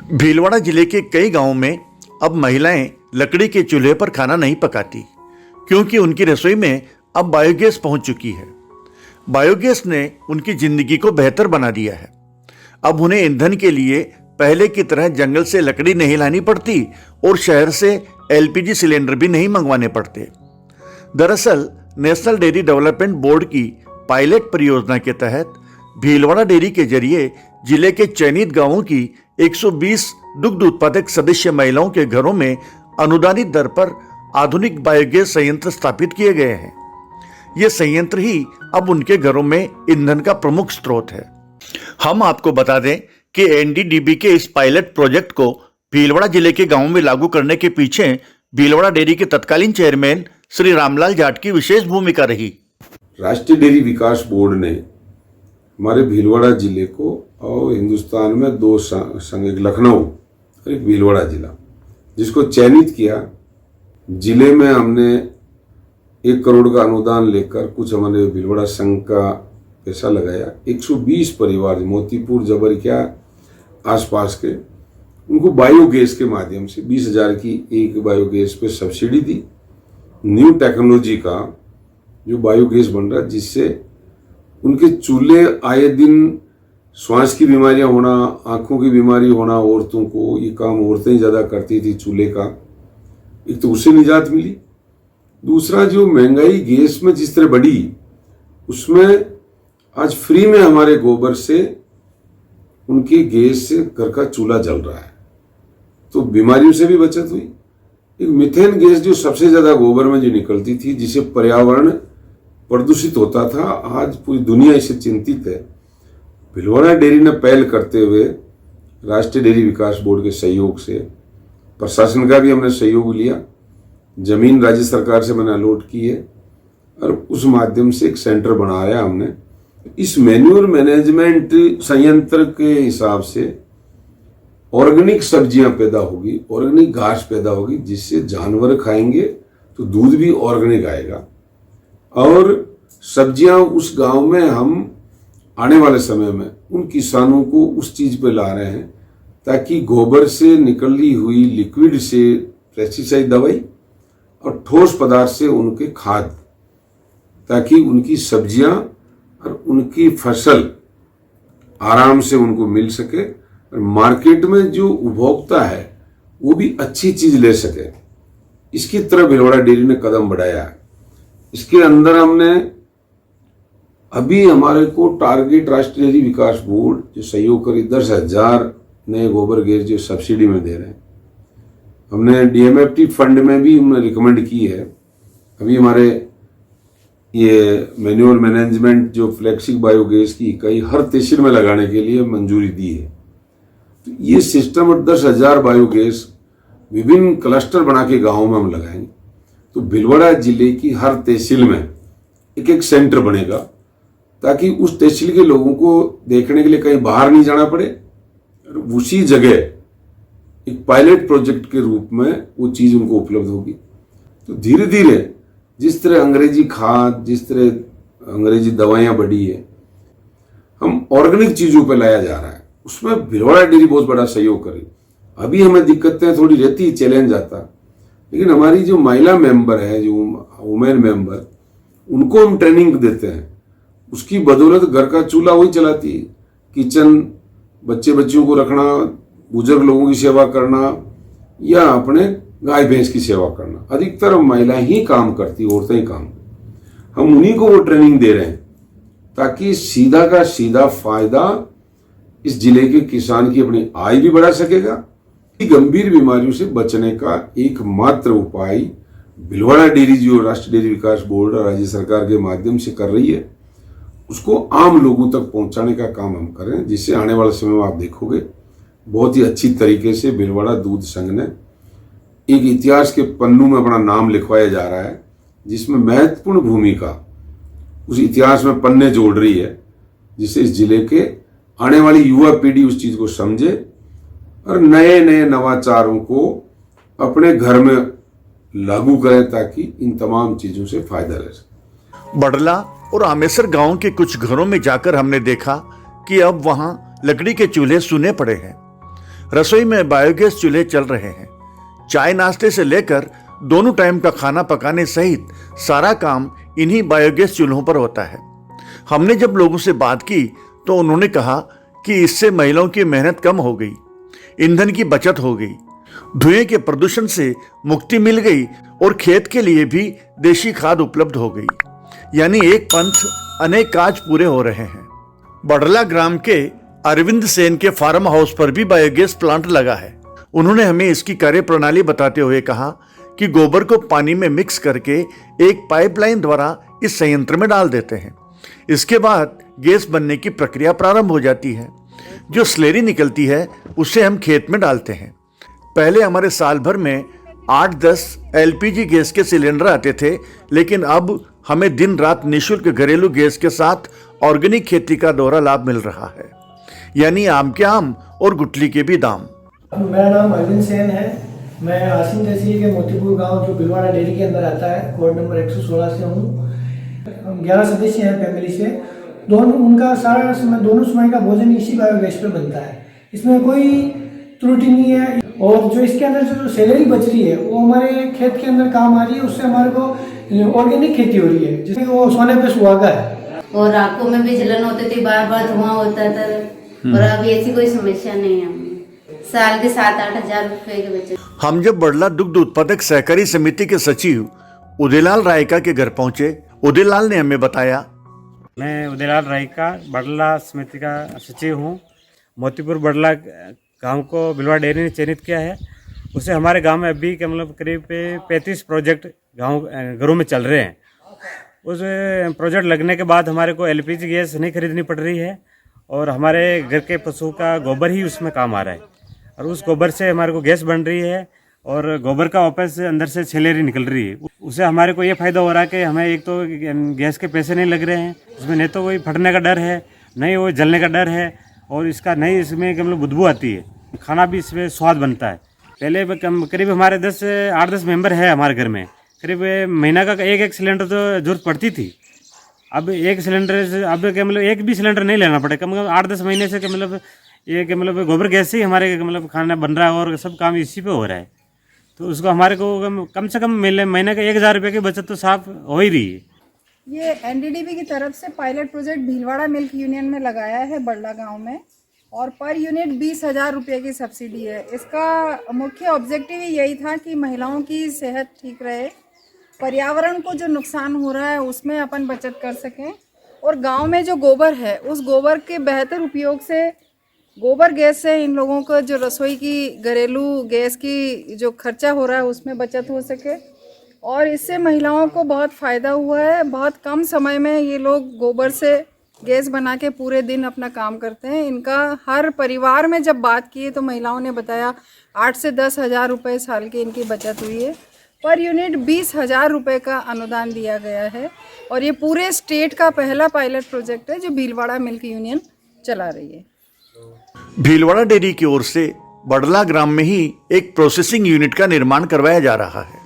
भीलवाड़ा जिले के कई गांवों में अब महिलाएं लकड़ी के चूल्हे पर खाना नहीं पकाती, क्योंकि उनकी रसोई में अब बायोगैस पहुंच चुकी है। बायोगैस ने उनकी जिंदगी को बेहतर बना दिया है। अब उन्हें ईंधन के लिए पहले की तरह जंगल से लकड़ी नहीं लानी पड़ती और शहर से एलपीजी सिलेंडर भी नहीं मंगवाने पड़ते। दरअसल नेशनल डेयरी डेवलपमेंट बोर्ड की पायलट परियोजना के तहत भीलवाड़ा डेयरी के जरिए जिले के चयनित गांवों की 120 दुग्ध उत्पादक सदस्य महिलाओं के घरों में अनुदानित दर पर आधुनिक बायोगैस संयंत्र स्थापित किए गए हैं। ये संयंत्र ही अब उनके घरों में ईंधन का प्रमुख स्रोत है। हम आपको बता दें कि एनडीडीबी के इस पायलट प्रोजेक्ट को भीलवाड़ा जिले के गांवों में लागू करने के पीछे भीलवाड़ा डेयरी के तत्कालीन चेयरमैन श्री रामलाल जाट की विशेष भूमिका रही। राष्ट्रीय डेयरी विकास बोर्ड ने हमारे भीलवाड़ा जिले को और हिंदुस्तान में दो संघ, एक लखनऊ और एक भीलवाड़ा जिला, जिसको चयनित किया। जिले में हमने 1 करोड़ का अनुदान लेकर कुछ हमारे भीलवाड़ा संघ का पैसा लगाया। 120 परिवार मोतीपुर जबरकिया आसपास के, उनको बायोगैस के माध्यम से 20,000 की एक बायोगैस पे सब्सिडी दी। न्यू टेक्नोलॉजी का जो बायोगैस बन रहा है, जिससे उनके चूल्हे आए दिन श्वास की बीमारियां होना, आंखों की बीमारी होना, औरतों को ये काम औरतें ही ज़्यादा करती थी चूल्हे का, एक तो उससे निजात मिली। दूसरा, जो महंगाई गैस में जिस तरह बढ़ी, उसमें आज फ्री में हमारे गोबर से उनकी गैस से घर का चूल्हा जल रहा है, तो बीमारियों से भी बचत हुई। एक मीथेन गैस जो सबसे ज़्यादा गोबर में जो निकलती थी, जिससे पर्यावरण प्रदूषित होता था, आज पूरी दुनिया इससे चिंतित है। भीलवाड़ा डेयरी ने पहल करते हुए राष्ट्रीय डेयरी विकास बोर्ड के सहयोग से, प्रशासन का भी हमने सहयोग लिया, जमीन राज्य सरकार से मैंने अलॉट की है और उस माध्यम से एक सेंटर बनाया हमने। इस मैन्योर मैनेजमेंट संयंत्र के हिसाब से ऑर्गेनिक सब्जियां पैदा होगी, ऑर्गेनिक घास पैदा होगी, जिससे जानवर खाएंगे तो दूध भी ऑर्गेनिक आएगा। और सब्जियां उस गांव में हम आने वाले समय में उन किसानों को उस चीज पे ला रहे हैं, ताकि गोबर से निकली हुई लिक्विड से पेस्टिसाइड दवाई और ठोस पदार्थ से उनके खाद, ताकि उनकी सब्जियां और उनकी फसल आराम से उनको मिल सके और मार्केट में जो उपभोक्ता है वो भी अच्छी चीज ले सके। इसकी तरफ भीलवाड़ा डेयरी ने कदम बढ़ाया है। इसके अंदर हमने अभी हमारे को टारगेट राष्ट्रीय डेयरी विकास बोर्ड जो सहयोग करी 10,000 नए गोबर गैस जो सब्सिडी में दे रहे हैं। हमने डीएमएफटी फंड में भी हमने रिकमेंड की है। अभी हमारे ये मैन्योर मैनेजमेंट जो फ्लेक्सिक बायोगैस की इकाई हर तहसील में लगाने के लिए मंजूरी दी है। तो ये सिस्टम और 10,000 बायोगैस विभिन्न क्लस्टर बना के गाँव में हम लगाएंगे, तो भीलवाड़ा जिले की हर तहसील में एक एक सेंटर बनेगा, ताकि उस तहसील के लोगों को देखने के लिए कहीं बाहर नहीं जाना पड़े और उसी जगह एक पायलट प्रोजेक्ट के रूप में वो चीज़ उनको उपलब्ध होगी। तो धीरे धीरे जिस तरह अंग्रेजी खाद, जिस तरह अंग्रेजी दवाइयाँ बढ़ी है, हम ऑर्गेनिक चीज़ों पे लाया जा रहा है, उसमें भीलवाड़ा डेयरी बहुत बड़ा सहयोग करे। अभी हमें दिक्कतें थोड़ी रहती, चैलेंज आता, लेकिन हमारी जो महिला मेंबर है, जो वुमेन मेंबर, उनको हम ट्रेनिंग देते हैं। उसकी बदौलत घर का चूल्हा वही चलाती है, किचन, बच्चों को रखना, बुजुर्ग लोगों की सेवा करना या अपने गाय भैंस की सेवा करना, अधिकतर महिला ही काम करती, औरतें ही काम। हम उन्हीं को वो ट्रेनिंग दे रहे हैं, ताकि सीधा का सीधा फायदा इस जिले के किसान की अपनी आय भी बढ़ा सकेगा। गंभीर बीमारियों से बचने का एकमात्र उपाय भीलवाड़ा डेयरी जो राष्ट्रीय डेयरी विकास बोर्ड और राज्य सरकार के माध्यम से कर रही है, उसको आम लोगों तक पहुंचाने का काम हम कर रहे हैं, जिससे आने वाले समय में आप देखोगे बहुत ही अच्छी तरीके से भीलवाड़ा दूध संघ ने एक इतिहास के पन्नों में अपना नाम लिखवाया जा रहा है, जिसमें महत्वपूर्ण भूमिका उस इतिहास में पन्ने जोड़ रही है, जिससे इस जिले के आने वाली युवा पीढ़ी उस चीज को समझे और नए नए नवाचारों को अपने घर में लागू करें, ताकि इन तमाम चीजों से फायदा ले सके। बड़ला और आमेसर गांव के कुछ घरों में जाकर हमने देखा कि अब वहां लकड़ी के चूल्हे सूने पड़े हैं। रसोई में बायोगैस चूल्हे चल रहे हैं। चाय नाश्ते से लेकर दोनों टाइम का खाना पकाने सहित सारा काम इन्हीं बायोगैस चूल्हों पर होता है। हमने जब लोगों से बात की तो उन्होंने कहा कि इससे महिलाओं की मेहनत कम हो गई, ईंधन की बचत हो गई, धुएं के प्रदूषण से मुक्ति मिल गई और खेत के लिए भी देशी खाद उपलब्ध हो गई। यानी एक पंथ अनेक काज पूरे हो रहे हैं। बड़ला ग्राम के अरविंद सेन के फार्म हाउस पर भी बायोगैस प्लांट लगा है। उन्होंने हमें इसकी कार्यप्रणाली बताते हुए कहा कि गोबर को पानी में मिक्स करके एक पाइपलाइन द्वारा इस संयंत्र में डाल देते हैं। इसके बाद गैस बनने की प्रक्रिया प्रारंभ हो जाती है। जो स्लेरी निकलती है उसे हम खेत में डालते हैं। पहले हमारे साल भर में 8-10 एलपीजी गैस के सिलेंडर आते थे, लेकिन अब हमें दिन रात निःशुल्क घरेलू गैस के साथ ऑर्गेनिक खेती का दोहरा लाभ मिल रहा है, यानी आम के आम और गुठली के भी दाम। मेरा नाम अरविंद सेन है। मैं आसिम तहसील के मोतीपुर गांव जो भिलवाड़ा डेयरी के अंदर आता है, कोड नंबर 116 से हूँ। 11 सदस्य हैं फैमिली से। उनका सारा समय, दोनों समय का भोजन इसी बायोगैस पे बनता है। इसमें कोई त्रुटि नहीं है। और जो इसके अंदर जो सैलरी बच रही है वो हमारे खेत के अंदर काम आ रही है। उससे हमारे को ऑर्गेनिक खेती हो रही है, जिसमें वो सोने पे सुहागा है। और आंखों में भी जलन होती थी, बार बार धुआं होता था। और अभी ऐसी कोई समस्या नहीं है। साल के 7-8 हजार रुपए के बचत। हम जब बड़ला दुग्ध उत्पादक सहकारी समिति के सचिव उदयलाल रायका के घर पहुंचे, उदयलाल ने हमें बताया। मैं उदयलाल रायका बड़ला समिति का सचिव हूँ। मोतीपुर बड़ला गांव को भिलवाड़ा डेयरी ने चयनित किया है। उसे हमारे गांव में अभी के मतलब करीब 35 प्रोजेक्ट घरों में चल रहे हैं। उस प्रोजेक्ट लगने के बाद हमारे को एलपीजी गैस नहीं खरीदनी पड़ रही है और हमारे घर के पशु का गोबर ही उसमें काम आ रहा है और उस गोबर से हमारे को गैस बन रही है और गोबर का वापस अंदर से छलेरी निकल रही है। उससे हमारे को ये फ़ायदा हो रहा है कि हमें एक तो गैस के पैसे नहीं लग रहे हैं, उसमें नहीं तो वही फटने का डर है, नहीं वो जलने का डर है और इसका नहीं इसमें मतलब बदबू आती है। खाना भी इसमें स्वाद बनता है। पहले करीब हमारे 8-10 मेंबर है हमारे घर में, करीब महीना का एक सिलेंडर तो जरूरत पड़ती थी। अब एक सिलेंडर से अब क्या मतलब एक भी सिलेंडर नहीं लेना पड़े। कम से कम 8-10 महीने से मतलब गोबर गैस से ही हमारे मतलब खाना बन रहा है और सब काम इसी पे हो रहा है। तो उसको हमारे को कम से कम महीने का 1000 रुपये की बचत तो साफ हो ही रही है। ये एनडीडीबी की तरफ से pilot project Bhilwara milk union में लगाया है बड़ला गांव में और पर यूनिट 20,000 रुपये की सब्सिडी है। इसका मुख्य ऑब्जेक्टिव ही यही था कि महिलाओं की सेहत ठीक रहे, पर्यावरण को जो नुकसान हो रहा है उसमें अपन बचत कर सकें और गांव में जो गोबर है उस गोबर के बेहतर उपयोग से, गोबर गैस से इन लोगों को जो रसोई की घरेलू गैस की जो खर्चा हो रहा है उसमें बचत हो सके और इससे महिलाओं को बहुत फ़ायदा हुआ है। बहुत कम समय में ये लोग गोबर से गैस बना के पूरे दिन अपना काम करते हैं। इनका हर परिवार में जब बात की तो महिलाओं ने बताया 8 से 10 हज़ार रुपये साल की इनकी बचत हुई है। पर यूनिट 20,000 रुपये का अनुदान दिया गया है और ये पूरे स्टेट का पहला पायलट प्रोजेक्ट है जो भीलवाड़ा मिल्क यूनियन चला रही है। भीलवाड़ा डेयरी की ओर से बड़ला ग्राम में ही एक प्रोसेसिंग यूनिट का निर्माण करवाया जा रहा है।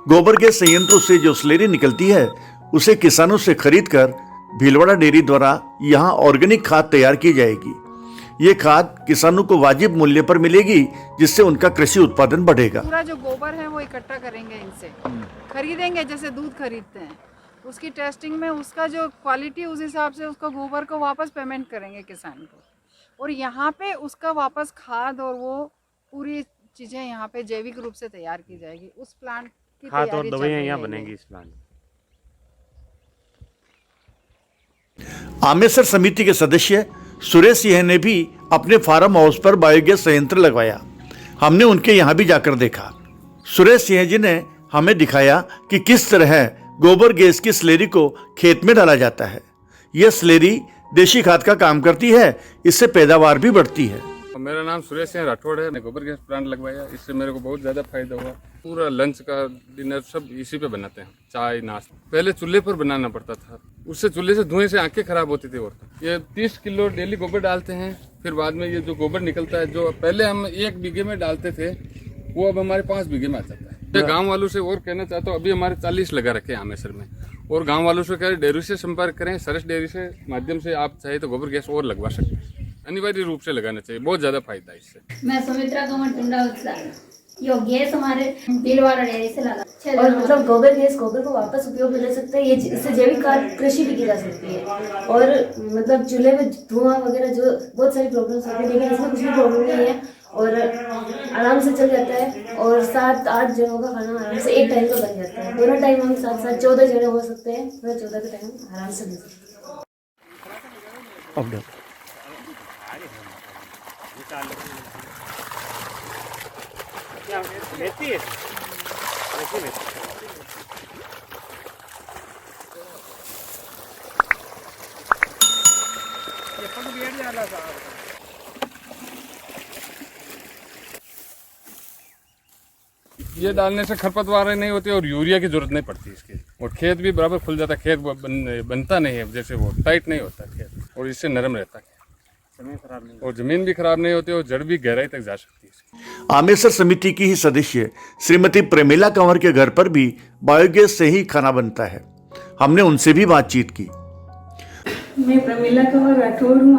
गोबर गैस संयंत्रों से जो स्लेरी निकलती है उसे किसानों से खरीदकर भीलवाड़ा डेयरी द्वारा यहाँ ऑर्गेनिक खाद तैयार की जाएगी। ये खाद किसानों को वाजिब मूल्य पर मिलेगी, जिससे उनका कृषि उत्पादन बढ़ेगा। पूरा जो गोबर है वो इकट्ठा करेंगे, इनसे खरीदेंगे जैसे दूध खरीदते हैं, उसकी टेस्टिंग में उसका जो क्वालिटी उस हिसाब से उसको गोबर को वापस पेमेंट करेंगे किसान को और यहाँ पे उसका वापस खाद और वो पूरी चीज़ें यहाँ पे जैविक रूप से तैयार की जाएगी। उस प्लांट की खाद और तैयारी दवाइयाँ चल यहाँ रही है। बनेंगी इस प्लांट में। आमेसर समिति के सदस्य सुरेश सिंह ने भी अपने फार्म हाउस पर बायोगैस संयंत्र लगवाया। हमने उनके यहाँ भी जाकर देखा। सुरेश सिंह जी ने हमें दिखाया कि किस तरह गोबर गैस की स्लेरी को खेत में डाला जाता है। यह स्लेरी देशी खाद का काम करती है, इससे पैदावार भी बढ़ती है। मेरा नाम सुरेश सिंह राठौड़ है। गोबर गैस प्लांट लगवाया, इससे मेरे को बहुत ज़्यादा फायदा हुआ। पूरा लंच का डिनर सब इसी पे बनाते हैं, चाय नाश्ता। पहले चूल्हे पर बनाना पड़ता था, उससे चूल्हे से धुएं से आंखें खराब होती थी। और ये 30 किलो डेली गोबर डालते हैं, फिर बाद में ये जो गोबर निकलता है जो पहले हम 1 बीघे में डालते थे वो अब हमारे 5 बीघे में आ जाता है। मैं गाँव वालों से और कहना चाहता हूँ, अभी हमारे 40 लगा रखे हैं आमेसर में, और गाँव वालों से कह डेयरी से संपर्क करें, सरस डेयरी से माध्यम से आप चाहे तो गोबर गैस और लगवा सकते हैं। अनिवार्य रूप से लगाना चाहिए, बहुत ज़्यादा फायदा है इससे। मैं सुमित्रा कंवर टुंडा उत्साह यो गैस हमारे भीलवाड़ा डेयरी से लगा और मतलब गोबर को वापस उपयोग में ले सकते हैं। ये इससे जैविक कृषि भी की जा सकती है और मतलब चूल्हे में धुआं वगैरह जो बहुत सारी प्रॉब्लम्स होती है, लेकिन इसमें कुछ भी प्रॉब्लम नहीं है और आराम से चल जाता है और 7-8 जनों का खाना आराम से एक टाइम का बन जाता है। दोनों टाइम हम साथ 14 जने हो सकते हैं, पूरा 14 का टाइम आराम से बन सकते हैं। मेथी है ये डालने से खरपतवार नहीं होती और यूरिया की जरूरत नहीं पड़ती इसकी, और खेत भी बराबर खुल जाता है। खेत बनता नहीं है, जैसे वो टाइट नहीं होता खेत, और इससे नरम रहता है, और जमीन भी खराब नहीं होती और जड़ भी गहराई तक जा सकती है। आमेसर समिति की ही सदस्य श्रीमती प्रेमिला कंवर के घर पर भी बायोगैस से ही खाना बनता है। हमने उनसे भी बातचीत की। मैं प्रमिला कंवर राठौर हूँ।